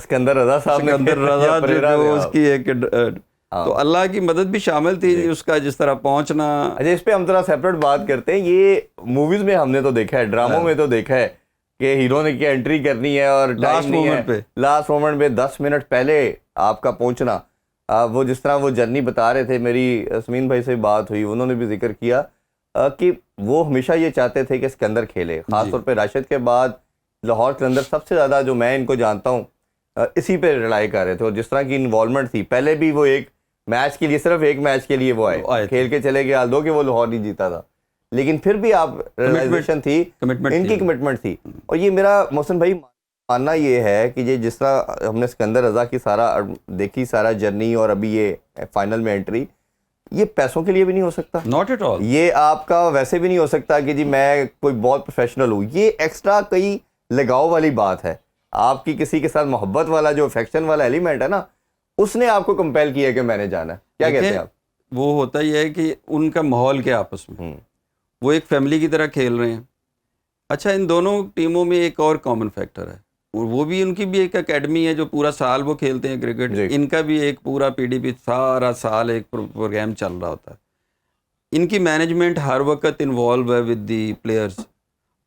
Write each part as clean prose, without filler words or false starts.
اسکندر رضا صاحب نے سکندر رضا جو اس کی ایک تو اللہ کی مدد بھی شامل تھی اس کا جس طرح پہنچنا. اچھا اس پہ ہم ذرا سیپریٹ بات کرتے ہیں. یہ موویز میں ہم نے تو دیکھا ہے, ڈراموں میں تو دیکھا ہے کہ ہیرو نے کیا انٹری کرنی ہے اور لاسٹ مومنٹ پہ, لاسٹ مومنٹ پہ 10 منٹ پہلے آپ کا پہنچنا. وہ جس طرح وہ جرنی بتا رہے تھے, میری اسمین بھائی سے بات ہوئی, انہوں نے بھی ذکر کیا کہ وہ ہمیشہ یہ چاہتے تھے کہ سکندر کھیلے, خاص طور پہ راشد کے بعد لاہور قلندر سب سے زیادہ جو میں ان کو جانتا ہوں اسی پہ رلائی کر رہے تھے. اور جس طرح کی انوالومنٹ تھی, پہلے بھی وہ ایک میچ کے لیے, صرف ایک میچ کے لیے وہ آئے, کھیل کے چلے گئے, دو کہ وہ لاہور نہیں جیتا تھا, لیکن پھر بھی آپ ریلائزیشن تھی, ان کی کمٹمنٹ تھی. اور یہ میرا محسن بھائی ماننا یہ ہے کہ یہ جس طرح ہم نے سکندر رضا کی سارا دیکھی, سارا جرنی, اور ابھی یہ فائنل میں انٹری, یہ پیسوں کے لیے بھی نہیں ہو سکتا, ناٹ ایٹ آل. یہ آپ کا ویسے بھی نہیں ہو سکتا کہ جی میں کوئی بہت پروفیشنل ہوں. یہ ایکسٹرا کئی لگاؤ والی بات ہے. آپ کی کسی کے ساتھ محبت والا جو افیکشن والا ایلیمنٹ ہے نا, اس نے آپ کو کمپیل کیا کہ میں نے جانا ہے. کیا کہتے ہیں آپ؟ وہ ہوتا یہ ہے کہ ان کا ماحول کیا آپس میں, وہ ایک فیملی کی طرح کھیل رہے ہیں. اچھا ان دونوں ٹیموں میں ایک اور کامن فیکٹر ہے, وہ بھی ان کی بھی ایک اکیڈمی ہے جو پورا سال وہ کھیلتے ہیں کرکٹ. ان کا بھی ایک پورا پی ڈی پی سارا سال ایک پروگرام چل رہا ہوتا ہے. ان کی مینجمنٹ ہر وقت انوالو ہے ود دی پلیئرز,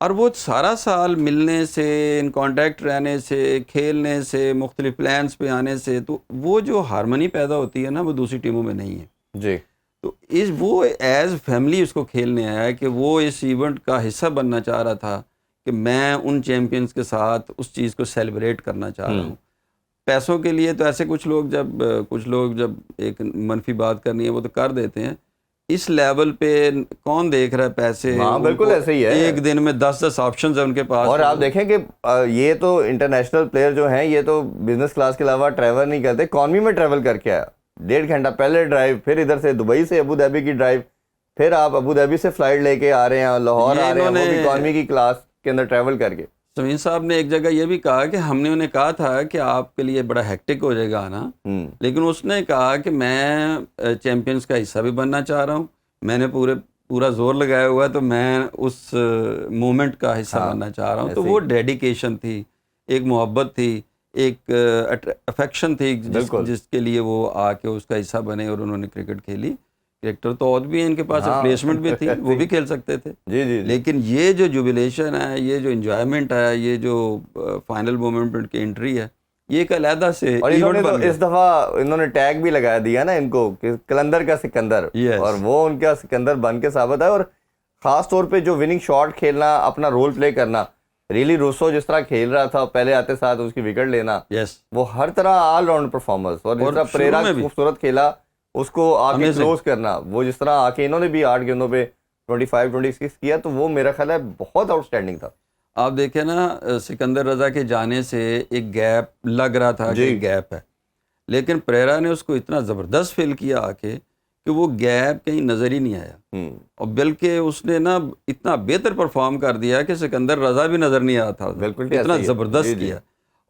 اور وہ سارا سال ملنے سے, ان کانٹیکٹ رہنے سے, کھیلنے سے, مختلف پلانس پہ آنے سے, تو وہ جو ہارمنی پیدا ہوتی ہے نا وہ دوسری ٹیموں میں نہیں ہے. جی تو وہ ایز فیملی اس کو کھیلنے آیا کہ وہ اس ایونٹ کا حصہ بننا چاہ رہا تھا کہ میں ان چیمپئنس کے ساتھ اس چیز کو سیلیبریٹ کرنا چاہ رہا ہوں. پیسوں کے لیے تو ایسے کچھ لوگ جب ایک منفی بات کرنی ہے وہ تو کر دیتے ہیں. اس لیول پہ کون دیکھ رہا ہے پیسے؟ ہاں بالکل ایسے ہی ہے. ایک دن میں 10 آپشنز ہیں ان کے پاس. اور آپ دیکھیں کہ یہ تو انٹرنیشنل پلیئر جو ہیں, یہ تو بزنس کلاس کے علاوہ ٹریول نہیں کرتے, اکانومی میں ٹریول کر کے آیا. 1.5 گھنٹہ پہلے ڈرائیو, پھر ادھر سے دبئی سے ابو دھابی کی ڈرائیو, پھر آپ ابو دھابی سے فلائٹ لے کے آ رہے ہیں, لاہور آ رہے ہیں, وہ بھی اکانومی کی کلاس کے اندر ٹریول کر کے. سمین صاحب نے ایک جگہ یہ بھی کہا کہ ہم نے انہیں کہا تھا کہ آپ کے لیے بڑا ہیکٹک ہو جائے گا آنا, لیکن اس نے کہا کہ میں چیمپئنس کا حصہ بھی بننا چاہ رہا ہوں, میں نے پورا زور لگایا ہوا ہے, تو میں اس مومنٹ کا حصہ بننا چاہ رہا ہوں. تو وہ ڈیڈیکیشن تھی, ایک محبت تھی, ایک افیکشن تھی جس کے لیے وہ آ کے اس کا حصہ بنے اور انہوں نے کرکٹ کھیلی. کریکٹر تو اور بھی ہیں ان کے پاس, ریپلیسمنٹ بھی تھی, وہ بھی کھیل سکتے تھے. لیکن یہ جو جوبلیشن ہے, یہ جو انجوائمنٹ ہے, یہ جو فائنل مومنٹ کی انٹری ہے, یہ ایک علیحدہ سے. اور انہوں نے تو اس دفعہ انہوں نے ٹیگ بھی لگا دیا نا ان کو کہ قلندر کا سکندر, اور وہ ان کا سکندر بن کے ثابت ہے. اور خاص طور پہ جو وننگ شاٹ کھیلنا, اپنا رول پلے کرنا, ریلی روسو جس طرح کھیل رہا تھا, پہلے آتے ساتھ اس کی وکٹ لینا, وہ ہر طرح آل راؤنڈ پرفارمنس. اور جس طرح پریرا خوبصورت کھیلا, اس کو آ کے کلوز کرنا, وہ جس طرح آ کے انہوں نے بھی 8 گیندوں پہ 25-26 کیا, تو وہ میرا خیال ہے بہت آؤٹ اسٹینڈنگ تھا. آپ دیکھیں نا, سکندر رضا کے جانے سے ایک گیپ لگ رہا تھا کہ ایک گیپ ہے, لیکن پریرا نے اس کو اتنا زبردست فل کیا آ کے کہ وہ گیپ کہیں نظر ہی نہیں آیا, اور بلکہ اس نے نا اتنا بہتر پرفارم کر دیا کہ سکندر رضا بھی نظر نہیں آتا تھا, بالکل اتنا زبردست کیا.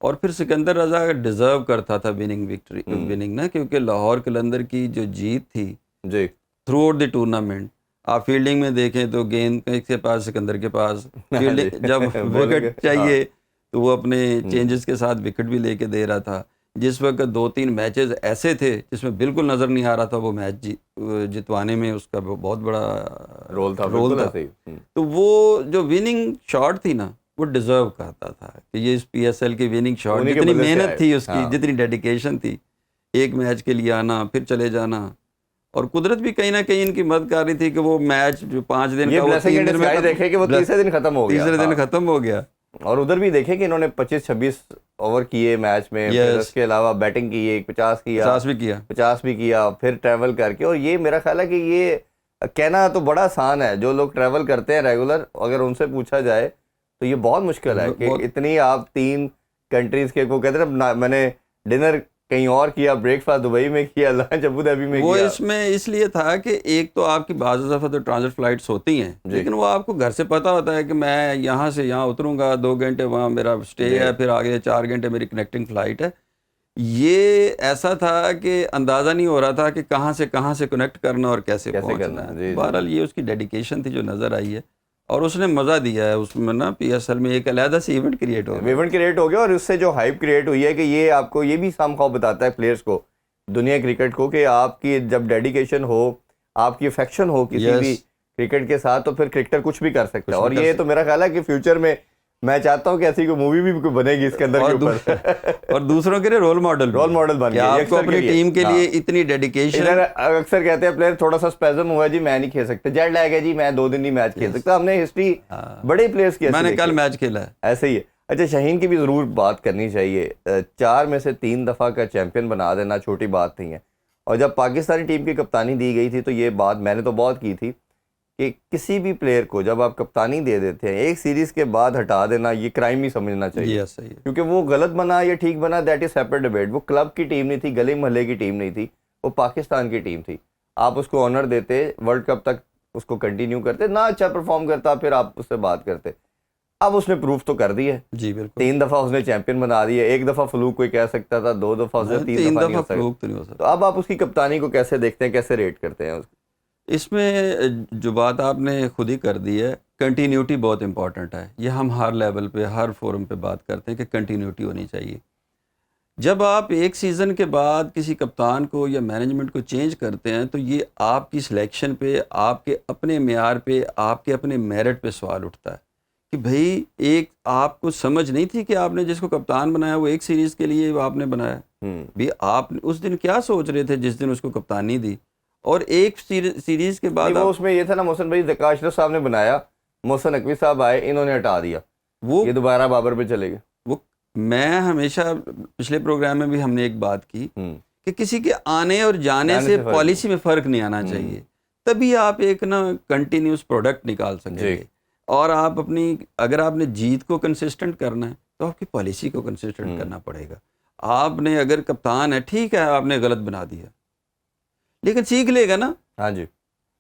اور پھر سکندر رضا ڈیزرو کرتا تھا وننگ نا, کیونکہ لاہور قلندر کی جو جیت تھی تھرو آؤٹ دی ٹورنامنٹ, آپ فیلڈنگ میں دیکھیں تو گیند کے پاس, سکندر کے پاس فیلڈنگ, جب وکٹ چاہیے تو وہ اپنے چینجز کے ساتھ وکٹ بھی لے کے دے رہا تھا. جس وقت 2-3 میچز ایسے تھے جس میں بالکل نظر نہیں آ رہا تھا, وہ میچ جتوانے میں اس کا بہت بڑا رول تھا. تو وہ جو وننگ شاٹ تھی نا, وہ ڈیزرو کرتا تھا کہ یہ اس پی ایس ایل کی وننگ شاٹ, جتنی محنت تھی اس کی, جتنی ڈیڈیکیشن تھی, ایک میچ کے لیے آنا پھر چلے جانا, اور قدرت بھی کہیں نہ کہیں ان کی مدد کر رہی تھی کہ وہ میچ جو 5 دن کا, وہ 3 دن میں دیکھے کہ وہ تیسرے دن ختم ہو گیا. اور ادھر بھی دیکھیں کہ انہوں نے 25-26 اوور کیے میچ میں, اس کے علاوہ بیٹنگ کی, ایک 50 بھی کیا, پھر ٹریول کر کے. اور یہ میرا خیال ہے کہ یہ کہنا تو بڑا آسان ہے, جو لوگ ٹریول کرتے ہیں ریگولر, اگر ان سے پوچھا جائے تو یہ بہت مشکل ہے کہ اتنی آپ 3 کنٹریز کے, کو کہتے ہیں میں نے ڈنر کہیں اور کیا, بریک فاسٹ دبئی میں کیا, لنچ ابو دھابی میں کیا. وہ اس میں اس لیے تھا کہ ایک تو آپ کی بعض دفعہ تو ٹرانزٹ فلائٹس ہوتی ہیں, لیکن وہ آپ کو گھر سے پتہ ہوتا ہے کہ میں یہاں سے یہاں اتروں گا, 2 گھنٹے وہاں میرا اسٹے ہے, پھر آگے 4 گھنٹے میری کنیکٹنگ فلائٹ ہے. یہ ایسا تھا کہ اندازہ نہیں ہو رہا تھا کہ کہاں سے کنیکٹ کرنا اور کیسے پہنچنا ہے. بہرحال یہ اس کی ڈیڈیکیشن تھی جو نظر آئی ہے, اور اس نے مزہ دیا ہے اس میں نا. پی ایس ایل میں ایک علیحدہ سی ایونٹ کریٹ ہو گیا اور اس سے جو ہائپ کریٹ ہوئی ہے کہ یہ آپ کو یہ بھی سام خواہ بتاتا ہے پلیئرس کو, دنیا کرکٹ کو, کہ آپ کی جب ڈیڈیکیشن ہو, آپ کی افیکشن ہو کسی بھی کرکٹ کے ساتھ, تو پھر کرکٹر کچھ بھی کر سکتا ہے. اور یہ تو میرا خیال ہے کہ فیوچر میں میں چاہتا ہوں کہ ایسی کوئی مووی بھی بنے گی اس کے اندر کے اوپر, اور دوسروں کے لیے رول ماڈل بن گیا. آپ کو اپنی ٹیم کے لیے اتنی ڈیڈیکیشن. اکثر کہتے ہیں پلیئر تھوڑا سا اسپیزم ہوا جی میں نہیں کھیل سکتا, جیٹ لیگ ہے جی میں 2 دن نہیں میچ کھیل سکتا. ہم نے ہسٹری بڑے پلیئرس کی, میں نے کل میچ کھیلا ہے ایسے ہی ہے. اچھا شاہین کی بھی ضرور بات کرنی چاہیے. 4 میں سے 3 دفعہ کا چیمپئن بنا دینا چھوٹی بات نہیں ہے. اور جب پاکستانی ٹیم کی کپتانی دی گئی تھی تو یہ بات میں نے تو بہت کی تھی کہ کسی بھی پلیئر کو جب آپ کپتانی دے دیتے ہیں ایک سیریز کے بعد ہٹا دینا یہ کرائم ہی سمجھنا چاہیے. کیونکہ وہ غلط بنا یا ٹھیک بنا دیٹ از سیپریٹ ڈیبیٹ. وہ کلب کی ٹیم نہیں تھی, گلی محلے کی ٹیم نہیں تھی, وہ پاکستان کی ٹیم تھی. آپ اس کو آنر دیتے, ورلڈ کپ تک اس کو کنٹینیو کرتے, نہ اچھا پرفارم کرتا پھر آپ اس سے بات کرتے. اب اس نے پروف تو کر دی ہے جی بالکل. 3 دفعہ اس نے چیمپئن بنا دی ہے. 1 دفعہ فلوک کوئی کہہ سکتا تھا, 2 دفعہ اس نے 3 دفعہ نہیں ہو سکتا. تو اب آپ اس کی کپتانی کو کیسے دیکھتے ہیں, کیسے ریٹ کرتے ہیں؟ اس میں جو بات آپ نے خود ہی کر دی ہے, کنٹینیوٹی بہت امپورٹنٹ ہے. یہ ہم ہر لیول پہ ہر فورم پہ بات کرتے ہیں کہ کنٹینیوٹی ہونی چاہیے. جب آپ ایک سیزن کے بعد کسی کپتان کو یا مینجمنٹ کو چینج کرتے ہیں تو یہ آپ کی سلیکشن پہ, آپ کے اپنے معیار پہ, آپ کے اپنے میرٹ پہ سوال اٹھتا ہے کہ بھئی ایک آپ کو سمجھ نہیں تھی کہ آپ نے جس کو کپتان بنایا وہ ایک سیریز کے لیے آپ نے بنایا. بھی آپ اس دن کیا سوچ رہے تھے جس دن اس کو کپتانی دی؟ اور ایک سیریز کے بعد اس میں یہ تھا نا محسن بھائی, ذکا اشرف صاحب نے بنایا, محسن نقوی صاحب آئے, انہوں نے ہٹا دیا, وہ یہ دوبارہ بابر پہ چلے گئے. وہ میں ہمیشہ پچھلے پروگرام میں بھی ہم نے ایک بات کی کہ کسی کے آنے اور جانے سے پالیسی میں فرق نہیں آنا چاہیے, تبھی آپ ایک نا کنٹینیوس پروڈکٹ نکال سکیں گے. اور آپ اپنی اگر آپ نے جیت کو کنسسٹنٹ کرنا ہے تو آپ کی پالیسی کو کنسسٹنٹ کرنا پڑے گا. آپ نے اگر کپتان ہے, ٹھیک ہے آپ نے غلط بنا دیا لیکن سیکھ لے گا نا. ہاں جی,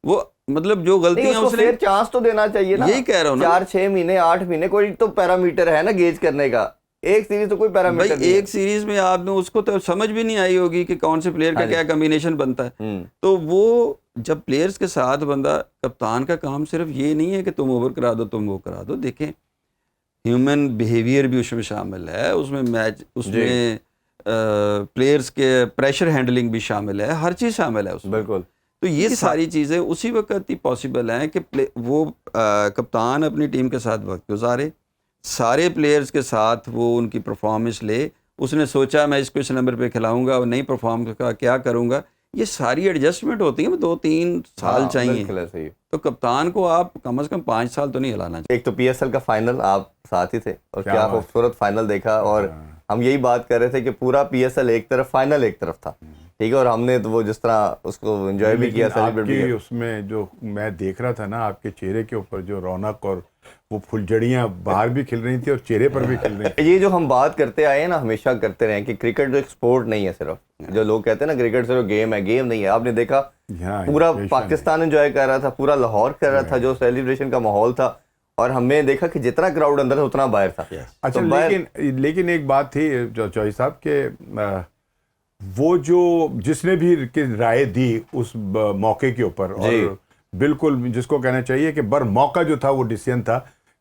وہ مطلب جو غلطیاں اس نے چانس تو دینا چاہیے نا. یہی کہہ رہا ہوں 4-6 مہینے 8 مہینے کوئی تو پیرامیٹر ہے نا گیج کرنے کا. ایک سیریز تو کوئی پیرامیٹر نہیں. ایک سیریز میں آپ نے اس کو تو سمجھ بھی نہیں آئی ہوگی کہ کون سے پلیئر کا کیا کمبینیشن بنتا ہے. تو وہ جب پلیئرز کے ساتھ بندہ, کپتان کا کام صرف یہ نہیں ہے کہ تم اوور کرا دو تم وہ کرا دو. دیکھیں ہیومن بیہیویئر بھی اس میں شامل ہے, اس میں میچ, اس میں پلیئرز کے پریشر ہینڈلنگ بھی شامل ہے, ہر چیز شامل ہے اس میں. بالکل. تو یہ ساری چیزیں اسی وقت ہی پاسبل ہیں کہ وہ کپتان اپنی ٹیم کے ساتھ وقت گزارے, سارے پلیئرز کے ساتھ وہ ان کی پرفارمنس لے. اس نے سوچا میں اس کو اس نمبر پہ کھلاؤں گا اور نہیں پرفارم کا کیا کروں گا. یہ ساری ایڈجسٹمنٹ ہوتی ہیں, 2-3 سال چاہیے. تو کپتان کو آپ کم از کم 5 سال تو نہیں ہلانا چاہیے. ایک تو پی ایس ایل کا فائنل آپ ساتھ ہی تھے اور کیا خوبصورت فائنل دیکھا, اور ہم یہی بات کر رہے تھے کہ پورا پی ایس ایل ایک طرف, فائنل ایک طرف تھا, ٹھیک ہے, اور ہم نے تو وہ جس طرح اس کو انجوائے بھی کیا, سیلیبریٹ بھی کیا. اس میں جو میں دیکھ رہا تھا نا, آپ کے چہرے کے اوپر جو رونق اور وہ پھلجڑیاں باہر بھی کھل رہی تھی اور چہرے پر بھی کھل رہی تھی. یہ جو ہم بات کرتے آئے ہیں نا, ہمیشہ کرتے رہے کہ کرکٹ جو ایک سپورٹ نہیں ہے صرف, جو لوگ کہتے ہیں نا کرکٹ صرف گیم ہے, گیم نہیں ہے. آپ نے دیکھا پورا پاکستان انجوائے کر رہا تھا, پورا لاہور کر رہا تھا, جو سیلیبریشن کا ماحول تھا, اور ہم نے دیکھا کہ جتنا کراؤڈ اندر اتنا باہر تھا. اچھا لیکن ایک بات تھی چوہی صاحب کہ وہ جو جس نے بھی رائے دی اس موقع کے اوپر, اور بالکل جس کو کہنا چاہیے کہ بر موقع جو تھا وہ ڈیسیژن تھا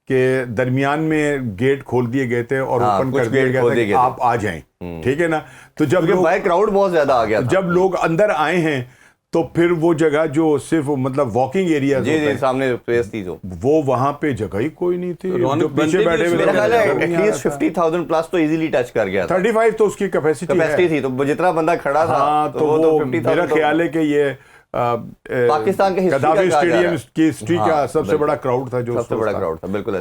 کہ درمیان میں گیٹ کھول دیے گئے تھے اور اوپن کر دیا گیا تھا کہ آپ آ جائیں, ٹھیک ہے نا. تو جب باہر کراؤڈ بہت زیادہ آ گیا, جب لوگ اندر آئے ہیں تو پھر وہ جگہ جو صرف مطلب واکنگ ایریا سامنے اسپیس تھی, وہ وہاں پہ جگہ ہی کوئی نہیں تھی. جو پیچھے بیٹھے میرا خیال ہے ایٹ لیسٹ 50,000 پلس تو ایزیلی ٹچ کر گیا. 35 تو اس کی کیپیسٹی تھی, تو جتنا بندہ کھڑا تھا تو وہ میرا خیال ہے کہ یہ پاکستان کے قذافی اسٹیڈیم کی ہسٹری کا سب سے بڑا کراؤڈ تھا, جو سب سے بڑا کراؤڈ تھا. بالکل.